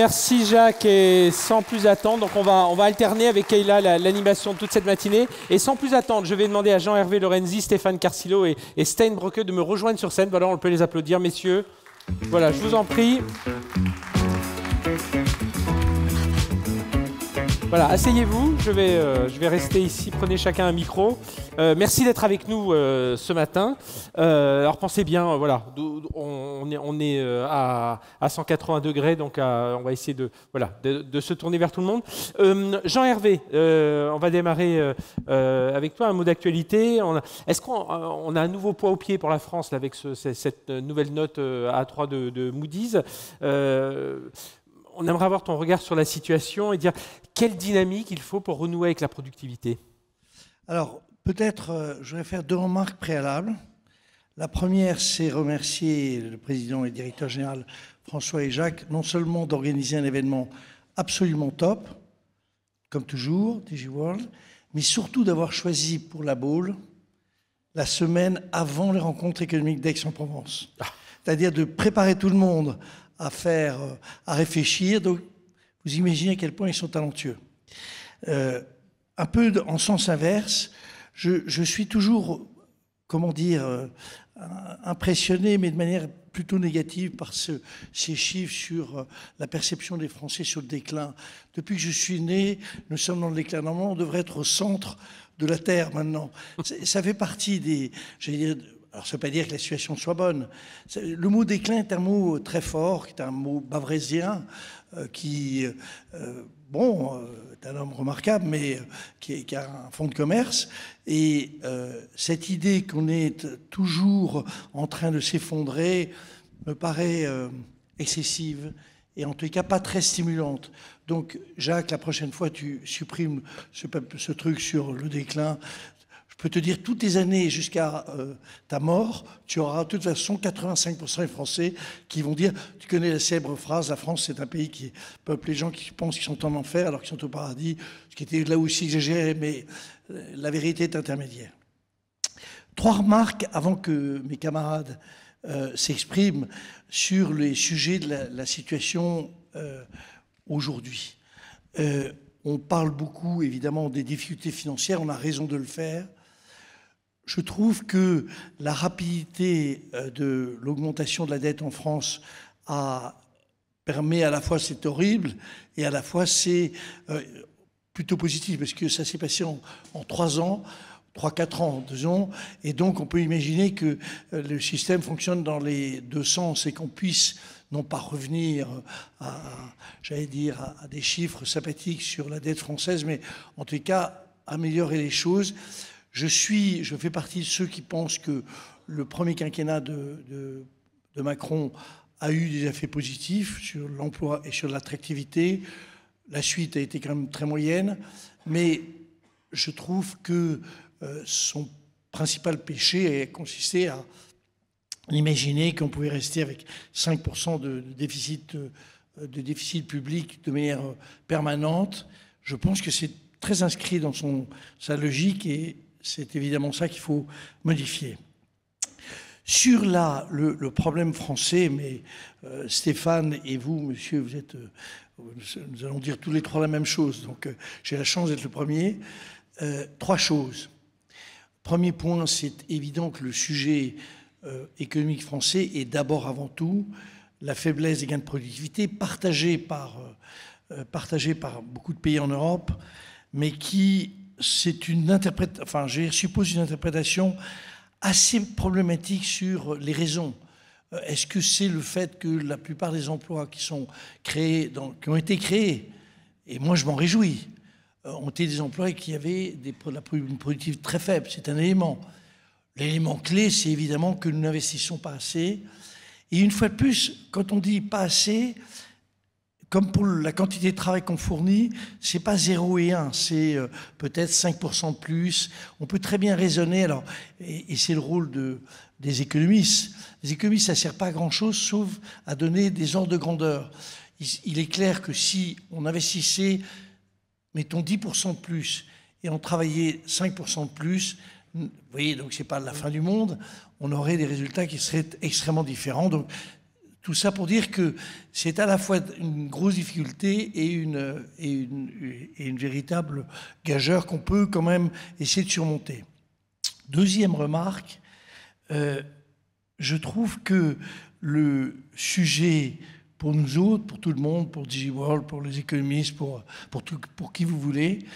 Merci Jacques, et sans plus attendre, donc on va alterner avec Kayla l'animation de toute cette matinée. Et sans plus attendre, je vais demander à Jean-Hervé Lorenzi, Stéphane Carcillo et Stein Brocke de me rejoindre sur scène. Voilà, on peut les applaudir, messieurs. Voilà, je vous en prie. Voilà, asseyez-vous, je vais rester ici, prenez chacun un micro. Merci d'être avec nous ce matin. Alors pensez bien, voilà, on est à 180 degrés, donc on va essayer de se tourner vers tout le monde. Jean-Hervé, on va démarrer avec toi, un mot d'actualité. Est-ce qu'on a un nouveau poids au pied pour la France là, avec cette nouvelle note A3 de Moody's on aimerait avoir ton regard sur la situation et dire quelle dynamique il faut pour renouer avec la productivité. Alors, peut-être, je vais faire 2 remarques préalables. La première, c'est remercier le président et le directeur général François et Jacques, non seulement d'organiser un événement absolument top, comme toujours, DigiWorld, mais surtout d'avoir choisi pour la Baule la semaine avant les rencontres économiques d'Aix-en-Provence. C'est-à-dire de préparer tout le monde à réfléchir. Donc, vous imaginez à quel point ils sont talentueux. Un peu en sens inverse, je suis toujours, comment dire, impressionné, mais de manière plutôt négative par ces chiffres sur la perception des Français sur le déclin. Depuis que je suis né, nous sommes dans le déclin. Normalement, on devrait être au centre de la Terre maintenant. Ça fait partie des... j'allais dire, alors, ça ne veut pas dire que la situation soit bonne. Le mot déclin est un mot très fort, qui est un mot bavrésien, est un homme remarquable, mais qui a un fonds de commerce. Et cette idée qu'on est toujours en train de s'effondrer me paraît excessive et en tout cas pas très stimulante. Donc, Jacques, la prochaine fois, tu supprimes ce truc sur le déclin. Je peux te dire, toutes les années jusqu'à ta mort, tu auras de toute façon 85% des Français qui vont dire, tu connais la célèbre phrase, la France c'est un pays qui peuple les gens qui pensent qu'ils sont en enfer alors qu'ils sont au paradis, ce qui était là aussi exagéré, mais la vérité est intermédiaire. 3 remarques avant que mes camarades s'expriment sur les sujets de la situation aujourd'hui. On parle beaucoup évidemment des difficultés financières, on a raison de le faire. Je trouve que la rapidité de l'augmentation de la dette en France permet à la fois c'est horrible et à la fois c'est plutôt positif parce que ça s'est passé en 3 ans, 3-4 ans, disons, et donc on peut imaginer que le système fonctionne dans les 2 sens et qu'on puisse non pas revenir j'allais dire, à des chiffres sympathiques sur la dette française, mais en tout cas améliorer les choses. Je fais partie de ceux qui pensent que le premier quinquennat de Macron a eu des effets positifs sur l'emploi et sur l'attractivité. La suite a été quand même très moyenne, mais je trouve que son principal péché a consisté à imaginer qu'on pouvait rester avec 5% de déficit public de manière permanente. Je pense que c'est très inscrit dans sa logique et c'est évidemment ça qu'il faut modifier. Sur le problème français, mais Stéphane et vous, monsieur, nous allons dire tous les 3 la même chose, donc j'ai la chance d'être le premier. 3 choses. Premier point, c'est évident que le sujet économique français est d'abord avant tout la faiblesse des gains de productivité partagée par beaucoup de pays en Europe, mais qui suppose une interprétation assez problématique sur les raisons. Est-ce que c'est le fait que la plupart des emplois qui ont été créés, et moi je m'en réjouis, ont été des emplois qui avaient une productivité très faible, c'est un élément. L'élément clé, c'est évidemment que nous n'investissons pas assez. Et une fois de plus, quand on dit pas assez, comme pour la quantité de travail qu'on fournit, c'est pas 0 et 1, c'est peut-être 5% de plus. On peut très bien raisonner, alors, et c'est le rôle des économistes. Les économistes, ça ne sert pas à grand-chose, sauf à donner des ordres de grandeur. Il est clair que si on investissait, mettons 10% de plus, et on travaillait 5% de plus, vous voyez, donc c'est pas la fin du monde, on aurait des résultats qui seraient extrêmement différents. Donc, tout ça pour dire que c'est à la fois une grosse difficulté et une véritable gageure qu'on peut quand même essayer de surmonter. Deuxième remarque, je trouve que le sujet pour nous autres, pour tout le monde, pour DigiWorld, pour les économistes, pour qui vous voulez,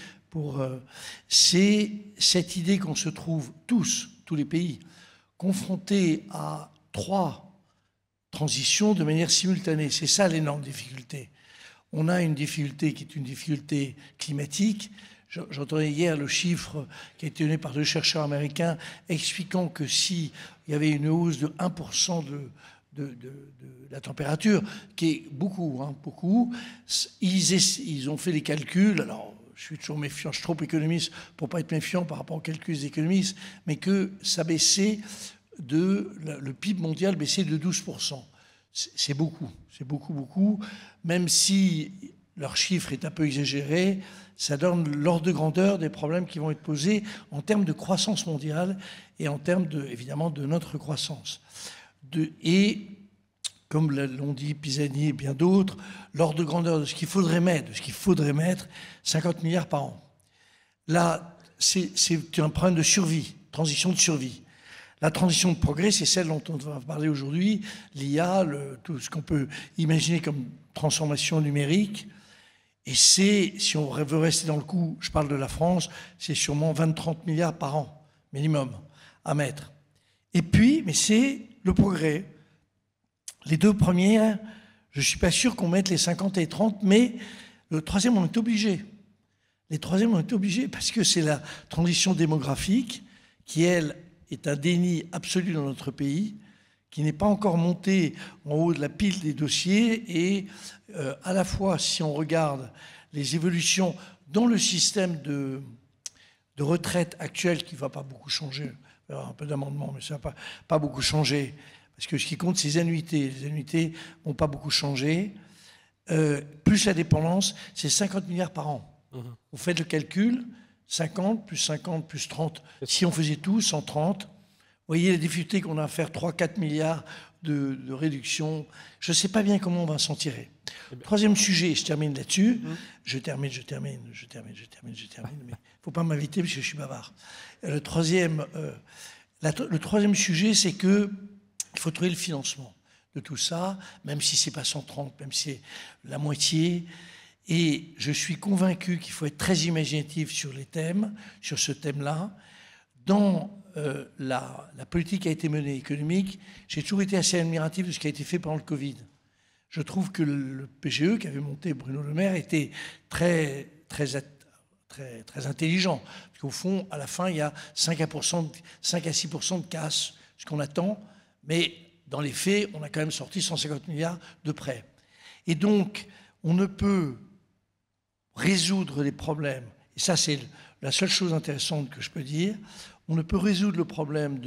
c'est cette idée qu'on se trouve tous les pays, confrontés à 3 transitions de manière simultanée. C'est ça l'énorme difficulté. On a une difficulté qui est une difficulté climatique. J'entendais hier le chiffre qui a été donné par 2 chercheurs américains expliquant que s'il y avait une hausse de 1% de la température, qui est beaucoup, beaucoup, ils ont fait des calculs. Alors, je suis toujours méfiant, je suis trop économiste pour pas être méfiant par rapport aux calculs des économistes, mais que ça baissait le PIB mondial baissait de 12%. C'est beaucoup, beaucoup. Même si leur chiffre est un peu exagéré, ça donne l'ordre de grandeur des problèmes qui vont être posés en termes de croissance mondiale et en termes, évidemment, de notre croissance. Et, comme l'ont dit Pisani et bien d'autres, l'ordre de grandeur de ce qu'il faudrait mettre, 50 milliards par an. Là, c'est un problème de survie, transition de survie. La transition de progrès, c'est celle dont on va parler aujourd'hui, l'IA, tout ce qu'on peut imaginer comme transformation numérique. Et c'est, si on veut rester dans le coup, je parle de la France, c'est sûrement 20-30 milliards par an, minimum, à mettre. Et puis, mais c'est le progrès. Les 2 premières, je ne suis pas sûr qu'on mette les 50 et 30, mais le troisième, on est obligé. Les troisièmes, on est obligé parce que c'est la transition démographique qui, elle, est un déni absolu dans notre pays, qui n'est pas encore monté en haut de la pile des dossiers. Et à la fois, si on regarde les évolutions dans le système de retraite actuel, qui ne va pas beaucoup changer, il y aura un peu d'amendement, mais ça ne va pas beaucoup changer, parce que ce qui compte, c'est les annuités. Les annuités ne vont pas beaucoup changer. Plus la dépendance, c'est 50 milliards par an. Vous faites le calcul, 50 plus 30. Si on faisait tout, 130. Vous voyez la difficulté qu'on a à faire 3-4 milliards de réduction. Je ne sais pas bien comment on va s'en tirer. Troisième sujet, je termine là-dessus. Je termine, mais il ne faut pas m'inviter parce que je suis bavard. Le troisième sujet, c'est qu'il faut trouver le financement de tout ça, même si ce n'est pas 130, même si c'est la moitié. Et je suis convaincu qu'il faut être très imaginatif sur les thèmes, sur ce thème-là. Dans la politique qui a été menée économique, j'ai toujours été assez admiratif de ce qui a été fait pendant le Covid. Je trouve que le PGE qu'avait monté Bruno Le Maire était très intelligent. Parce qu'au fond, à la fin, il y a 5 à 6% de casse, ce qu'on attend. Mais dans les faits, on a quand même sorti 150 milliards de prêts. Et donc, on ne peut résoudre les problèmes, et ça c'est la seule chose intéressante que je peux dire, on ne peut résoudre le problème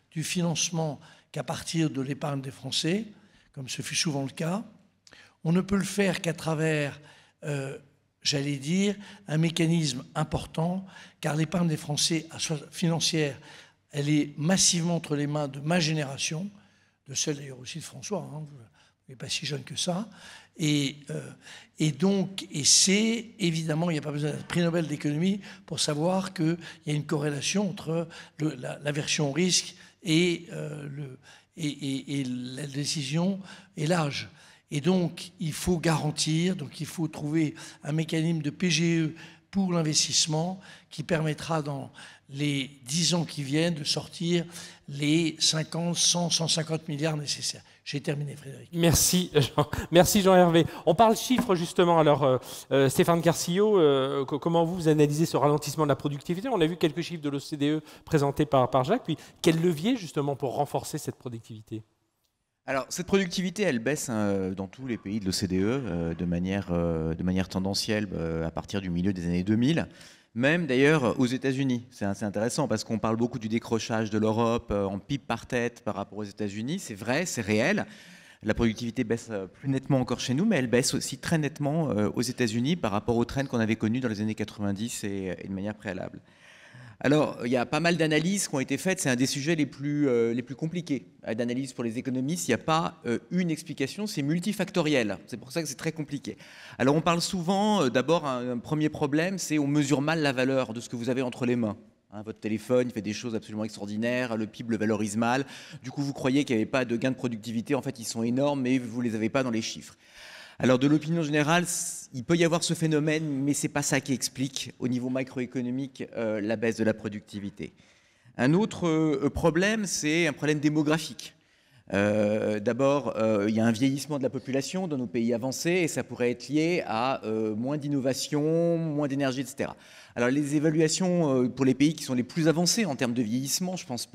du financement qu'à partir de l'épargne des Français, comme ce fut souvent le cas. On ne peut le faire qu'à travers, j'allais dire, un mécanisme important, car l'épargne des Français financière, elle est massivement entre les mains de ma génération, de celle d'ailleurs aussi de François, hein, vous n'êtes pas si jeune que ça. Et c'est évidemment, il n'y a pas besoin d'un prix Nobel d'économie pour savoir qu'il y a une corrélation entre l'aversion au risque et la décision et l'âge. Et donc, il faut garantir, donc il faut trouver un mécanisme de PGE pour l'investissement qui permettra dans les 10 ans qui viennent de sortir les 50, 100, 150 milliards nécessaires. J'ai terminé, Frédéric. Merci Jean-Hervé. On parle chiffres justement. Alors, Stéphane Carcillo, comment vous analysez ce ralentissement de la productivité? On a vu quelques chiffres de l'OCDE présentés par Jacques. Puis, quel levier justement pour renforcer cette productivité? Alors, cette productivité, elle baisse dans tous les pays de l'OCDE de manière tendancielle à partir du milieu des années 2000. Même d'ailleurs aux États-Unis. C'est assez intéressant parce qu'on parle beaucoup du décrochage de l'Europe en PIB par tête par rapport aux États-Unis. C'est vrai, c'est réel. La productivité baisse plus nettement encore chez nous, mais elle baisse aussi très nettement aux États-Unis par rapport aux trends qu'on avait connus dans les années 90 et de manière préalable. Alors, il y a pas mal d'analyses qui ont été faites. C'est un des sujets les plus compliqués d'analyse pour les économistes. Il n'y a pas une explication, c'est multifactoriel. C'est pour ça que c'est très compliqué. Alors, on parle souvent, d'abord, un premier problème, c'est on mesure mal la valeur de ce que vous avez entre les mains. Votre téléphone fait des choses absolument extraordinaires, le PIB le valorise mal. Du coup, vous croyez qu'il n'y avait pas de gains de productivité. En fait, ils sont énormes, mais vous ne les avez pas dans les chiffres. Alors, de l'opinion générale, il peut y avoir ce phénomène, mais ce n'est pas ça qui explique, au niveau macroéconomique, la baisse de la productivité. Un autre problème, c'est un problème démographique. D'abord, il y a un vieillissement de la population dans nos pays avancés, et ça pourrait être lié à moins d'innovation, moins d'énergie, etc. Alors, les évaluations pour les pays qui sont les plus avancés en termes de vieillissement, je pense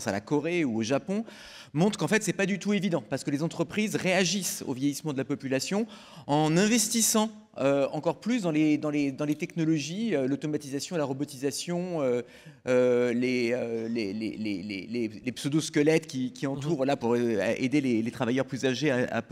à la Corée ou au Japon, montrent qu'en fait, ce n'est pas du tout évident, parce que les entreprises réagissent au vieillissement de la population en investissant encore plus dans les technologies, l'automatisation, la robotisation, les pseudosquelettes qui entourent là pour aider les travailleurs plus âgés à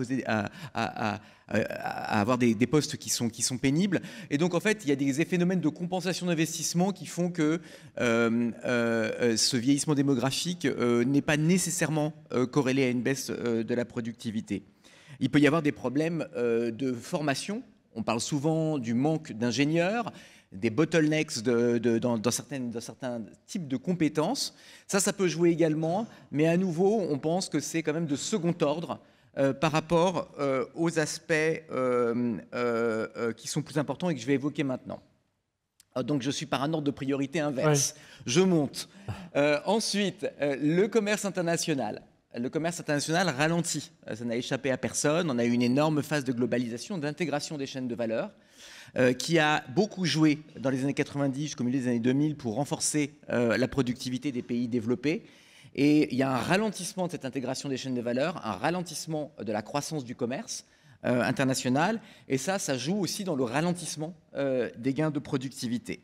avoir des postes qui sont pénibles. Et donc, en fait, il y a des phénomènes de compensation d'investissement qui font que ce vieillissement démographique n'est pas nécessairement corrélé à une baisse de la productivité. Il peut y avoir des problèmes de formation. On parle souvent du manque d'ingénieurs, des bottlenecks dans certains types de compétences. Ça peut jouer également, mais à nouveau, on pense que c'est quand même de second ordre par rapport aux aspects qui sont plus importants et que je vais évoquer maintenant. Donc, je suis par un ordre de priorité inverse. Ouais. Je monte. Ensuite, le commerce international. Le commerce international ralentit, ça n'a échappé à personne. On a eu une énorme phase de globalisation, d'intégration des chaînes de valeur qui a beaucoup joué dans les années 90 jusqu'au milieu des années 2000 pour renforcer la productivité des pays développés. Et il y a un ralentissement de cette intégration des chaînes de valeur, un ralentissement de la croissance du commerce international. Et ça joue aussi dans le ralentissement des gains de productivité.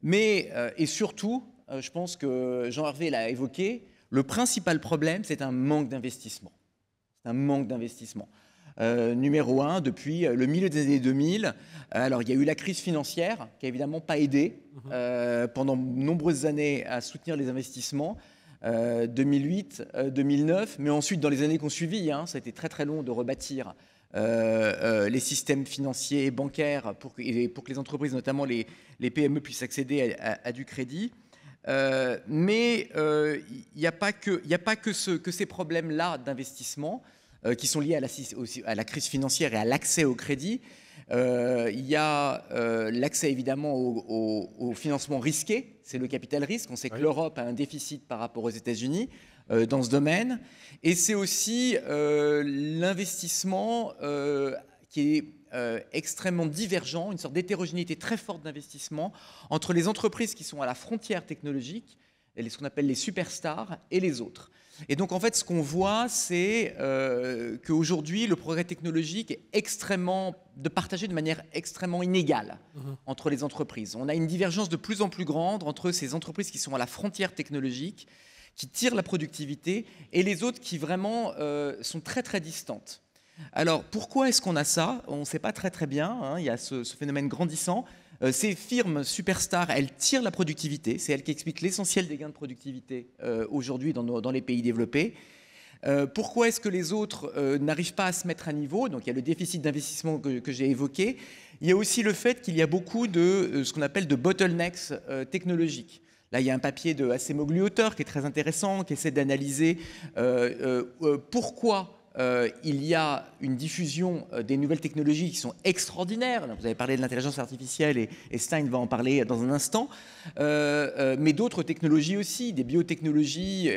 Mais, et surtout, je pense que Jean-Hervé l'a évoqué, le principal problème, c'est un manque d'investissement. C'est un manque d'investissement. Numéro 1, depuis le milieu des années 2000, alors il y a eu la crise financière qui n'a évidemment pas aidé pendant de nombreuses années à soutenir les investissements. 2008, 2009, mais ensuite dans les années qui ont suivi, ça a été très très long de rebâtir les systèmes financiers et bancaires pour que les entreprises, notamment les PME, puissent accéder à du crédit. Mais il n'y a pas que ces problèmes-là d'investissement qui sont liés à la crise financière et à l'accès au crédit. Il y a l'accès évidemment au financement risqué, c'est le capital risque. On sait que l'Europe a un déficit par rapport aux États-Unis dans ce domaine. Et c'est aussi l'investissement qui est extrêmement divergent, une sorte d'hétérogénéité très forte d'investissement entre les entreprises qui sont à la frontière technologique, ce qu'on appelle les superstars, et les autres. Et donc, en fait, ce qu'on voit, c'est qu'aujourd'hui, le progrès technologique est partagé de manière extrêmement inégale entre les entreprises. On a une divergence de plus en plus grande entre ces entreprises qui sont à la frontière technologique, qui tirent la productivité, et les autres qui vraiment sont très, très distantes. Alors, pourquoi est-ce qu'on a ça? On ne sait pas très très bien, il y a ce phénomène grandissant. Ces firmes superstars, elles tirent la productivité, c'est elles qui expliquent l'essentiel des gains de productivité aujourd'hui dans les pays développés. Pourquoi est-ce que les autres n'arrivent pas à se mettre à niveau? Donc il y a le déficit d'investissement que j'ai évoqué. Il y a aussi le fait qu'il y a beaucoup de ce qu'on appelle de bottlenecks technologiques. Là, il y a un papier de Acemoglu-Auteur qui est très intéressant, qui essaie d'analyser pourquoi il y a une diffusion des nouvelles technologies qui sont extraordinaires. Vous avez parlé de l'intelligence artificielle et Stein va en parler dans un instant. Mais d'autres technologies aussi, des biotechnologies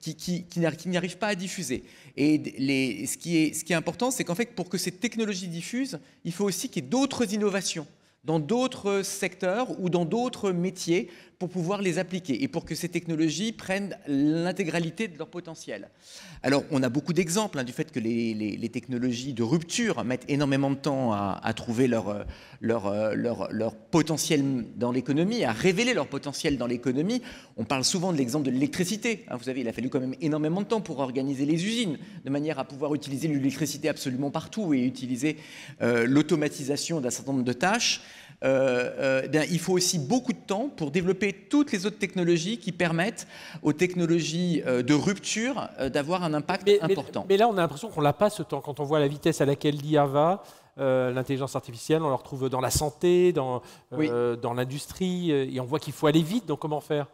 qui n'y arrivent pas à diffuser. Et ce qui est important, c'est qu'en fait, pour que ces technologies diffusent, il faut aussi qu'il y ait d'autres innovations dans d'autres secteurs ou dans d'autres métiers pour pouvoir les appliquer et pour que ces technologies prennent l'intégralité de leur potentiel. Alors, on a beaucoup d'exemples du fait que les technologies de rupture mettent énormément de temps à trouver leur potentiel dans l'économie, à révéler leur potentiel dans l'économie. On parle souvent de l'exemple de l'électricité. Vous savez, il a fallu quand même énormément de temps pour organiser les usines, de manière à pouvoir utiliser l'électricité absolument partout et utiliser l'automatisation d'un certain nombre de tâches. Il faut aussi beaucoup de temps pour développer toutes les autres technologies qui permettent aux technologies de rupture d'avoir un impact important. Mais là, on a l'impression qu'on n'a pas ce temps. Quand on voit la vitesse à laquelle l'IA va, l'intelligence artificielle, on la retrouve dans la santé, dans l'industrie, et on voit qu'il faut aller vite, donc comment faire?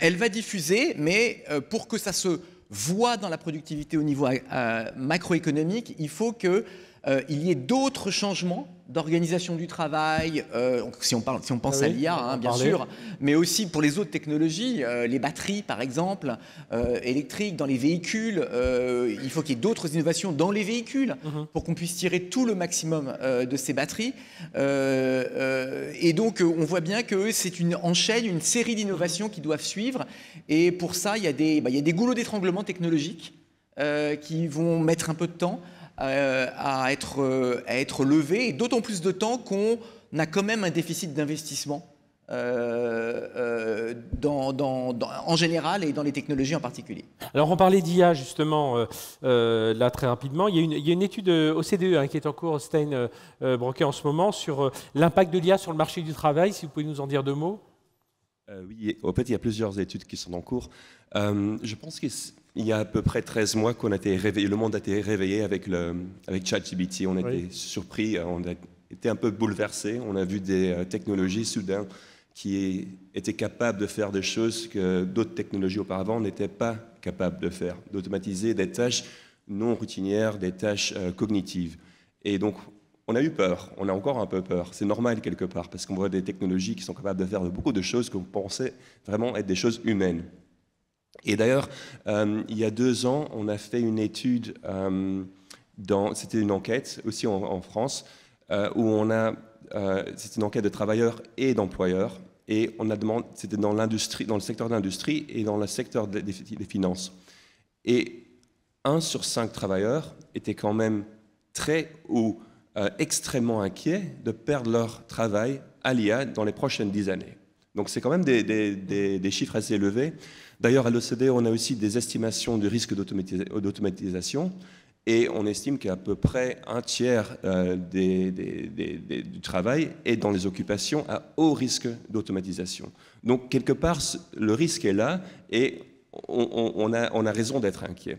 Elle va diffuser, mais pour que ça se voit dans la productivité au niveau macroéconomique, il faut qu'il y ait d'autres changements d'organisation du travail, si on pense à l'IA, bien sûr, mais aussi pour les autres technologies, les batteries par exemple, électriques dans les véhicules, il faut qu'il y ait d'autres innovations dans les véhicules pour qu'on puisse tirer tout le maximum de ces batteries. Et donc on voit bien que c'est une série d'innovations qui doivent suivre, et pour ça il y a des goulots d'étranglement technologiques qui vont mettre un peu de temps à être levé, et d'autant plus de temps qu'on a quand même un déficit d'investissement en général et dans les technologies en particulier. Alors on parlait d'IA justement là très rapidement. Il y a une étude OCDE qui est en cours, Steinbrücker en ce moment, sur l'impact de l'IA sur le marché du travail. Si vous pouvez nous en dire deux mots. Oui, en fait il y a plusieurs études qui sont en cours. Je pense qu'il y a à peu près 13 mois qu'on a été réveillé, le monde a été réveillé avec ChatGPT. On a été surpris, on a été un peu bouleversés. On a vu des technologies soudain qui étaient capables de faire des choses que d'autres technologies auparavant n'étaient pas capables de faire, d'automatiser des tâches non routinières, des tâches cognitives. Et donc, on a eu peur, on a encore un peu peur. C'est normal quelque part, parce qu'on voit des technologies qui sont capables de faire beaucoup de choses que vous pensez vraiment être des choses humaines. Et d'ailleurs, il y a 2 ans, on a fait une étude, c'était une enquête aussi en France, où c'était une enquête de travailleurs et d'employeurs, et on a demandé, c'était dans l'industrie, dans le secteur de l'industrie et dans le secteur des finances. Et 1 sur 5 travailleurs étaient quand même très ou extrêmement inquiets de perdre leur travail à l'IA dans les prochaines 10 années. Donc c'est quand même des chiffres assez élevés. D'ailleurs, à l'OCDE, on a aussi des estimations du risque d'automatisation, et on estime qu'à peu près 1/3 du travail est dans les occupations à haut risque d'automatisation. Donc quelque part, le risque est là, et on a raison d'être inquiet.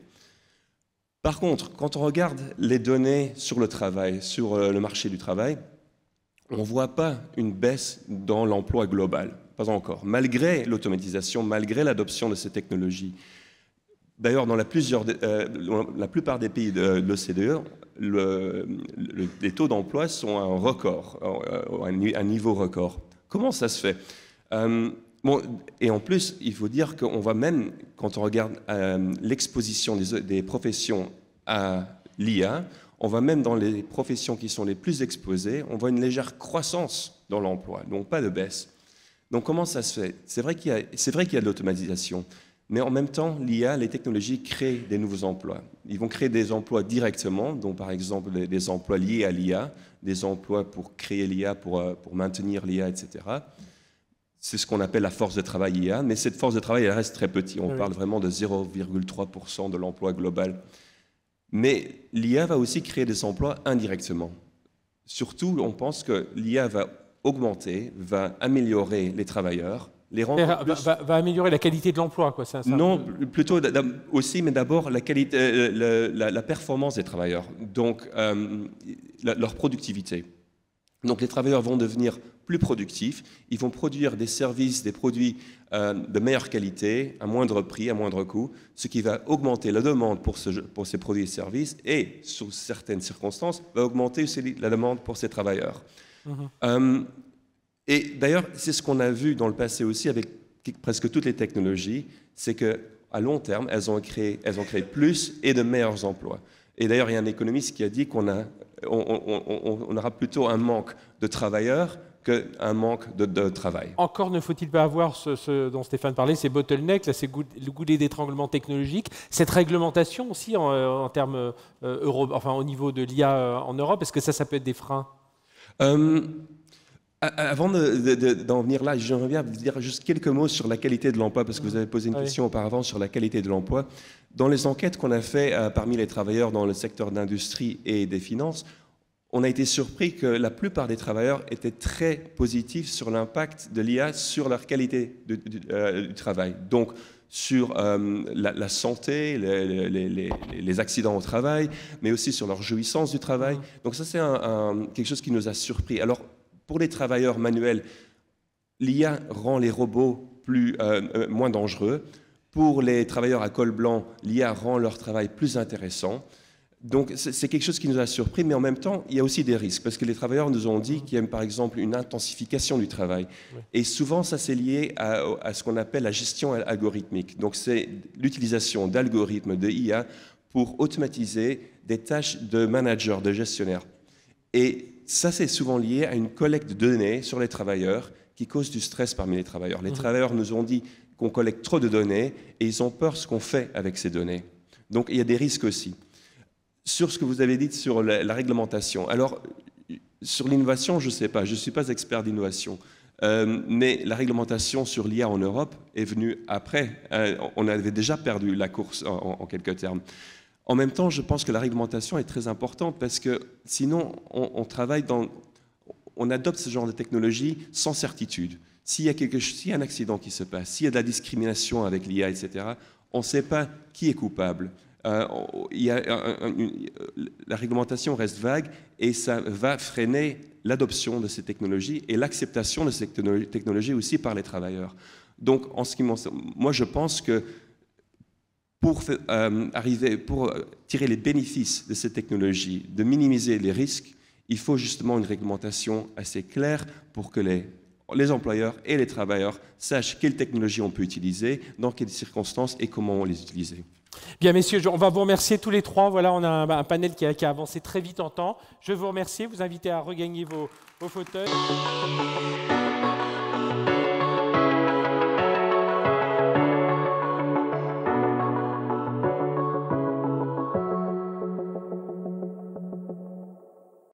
Par contre, quand on regarde les données sur le travail, sur le marché du travail, on ne voit pas une baisse dans l'emploi global, pas encore, malgré l'automatisation, malgré l'adoption de ces technologies. D'ailleurs, dans la plupart des pays de l'OCDE, les taux d'emploi sont à un record, à un niveau record. Comment ça se fait? Et en plus, il faut dire qu'on voit même, quand on regarde l'exposition des professions à l'IA, on voit même dans les professions qui sont les plus exposées, on voit une légère croissance dans l'emploi, donc pas de baisse. Donc comment ça se fait? C'est vrai qu'il y a de l'automatisation, mais en même temps, l'IA, les technologies créent des nouveaux emplois. Ils vont créer des emplois directement, donc par exemple des emplois liés à l'IA, des emplois pour créer l'IA, pour maintenir l'IA, etc. C'est ce qu'on appelle la force de travail IA, mais cette force de travail, elle reste très petite. On parle vraiment de 0,3% de l'emploi global. Mais l'IA va aussi créer des emplois indirectement. Surtout, on pense que l'IA va augmenter, va améliorer les travailleurs, les rendre va améliorer la qualité de l'emploi, quoi. Non, plutôt aussi, mais d'abord la qualité, la performance des travailleurs, donc leur productivité. Donc les travailleurs vont devenir plus productifs, ils vont produire des services, des produits de meilleure qualité, à moindre prix, à moindre coût, ce qui va augmenter la demande pour ces produits et services, et, sous certaines circonstances, va augmenter aussi la demande pour ces travailleurs. Et d'ailleurs, c'est ce qu'on a vu dans le passé aussi avec presque toutes les technologies, c'est qu'à long terme, elles ont créé plus et de meilleurs emplois. Et d'ailleurs, il y a un économiste qui a dit qu'on aura plutôt un manque de travailleurs qu'un manque de travail. Encore ne faut-il pas avoir ce dont Stéphane parlait, ces bottlenecks, là, le goulet d'étranglement technologique, cette réglementation aussi en termes au niveau de l'IA en Europe, est-ce que ça peut être des freins? Avant d'en venir là, j'aimerais bien dire juste quelques mots sur la qualité de l'emploi, parce que vous avez posé une question auparavant sur la qualité de l'emploi. Dans les enquêtes qu'on a fait parmi les travailleurs dans le secteur d'industrie et des finances, on a été surpris que la plupart des travailleurs étaient très positifs sur l'impact de l'IA sur leur qualité du travail. Donc, sur la santé, les accidents au travail, mais aussi sur leur jouissance du travail. Donc ça, c'est quelque chose qui nous a surpris. Alors, pour les travailleurs manuels, l'IA rend les robots moins dangereux. Pour les travailleurs à col blanc, l'IA rend leur travail plus intéressant. Donc c'est quelque chose qui nous a surpris, mais en même temps, il y a aussi des risques, parce que les travailleurs nous ont dit qu'il y a par exemple une intensification du travail. Oui. Et souvent, ça c'est lié à ce qu'on appelle la gestion algorithmique. Donc c'est l'utilisation d'algorithmes de IA pour automatiser des tâches de manager, de gestionnaire. Et ça, c'est souvent lié à une collecte de données sur les travailleurs qui cause du stress parmi les travailleurs. Les travailleurs nous ont dit qu'on collecte trop de données et ils ont peur de ce qu'on fait avec ces données. Donc il y a des risques aussi. Sur ce que vous avez dit sur la réglementation, alors sur l'innovation, je ne sais pas, je ne suis pas expert d'innovation, mais la réglementation sur l'IA en Europe est venue après. On avait déjà perdu la course en quelques termes. En même temps, je pense que la réglementation est très importante parce que sinon, on adopte ce genre de technologie sans certitude. S'il y a un accident qui se passe, s'il y a de la discrimination avec l'IA, etc., on ne sait pas qui est coupable. La réglementation reste vague et ça va freiner l'adoption de ces technologies et l'acceptation de ces technologies aussi par les travailleurs. Donc, moi, je pense que pour tirer les bénéfices de ces technologies, de minimiser les risques, il faut justement une réglementation assez claire pour que les employeurs et les travailleurs sachent quelles technologies on peut utiliser, dans quelles circonstances et comment les utiliser. Bien, messieurs, on va vous remercier tous les trois. Voilà, on a un panel qui a avancé très vite en temps. Je vais vous remercier, vous inviter à regagner vos fauteuils.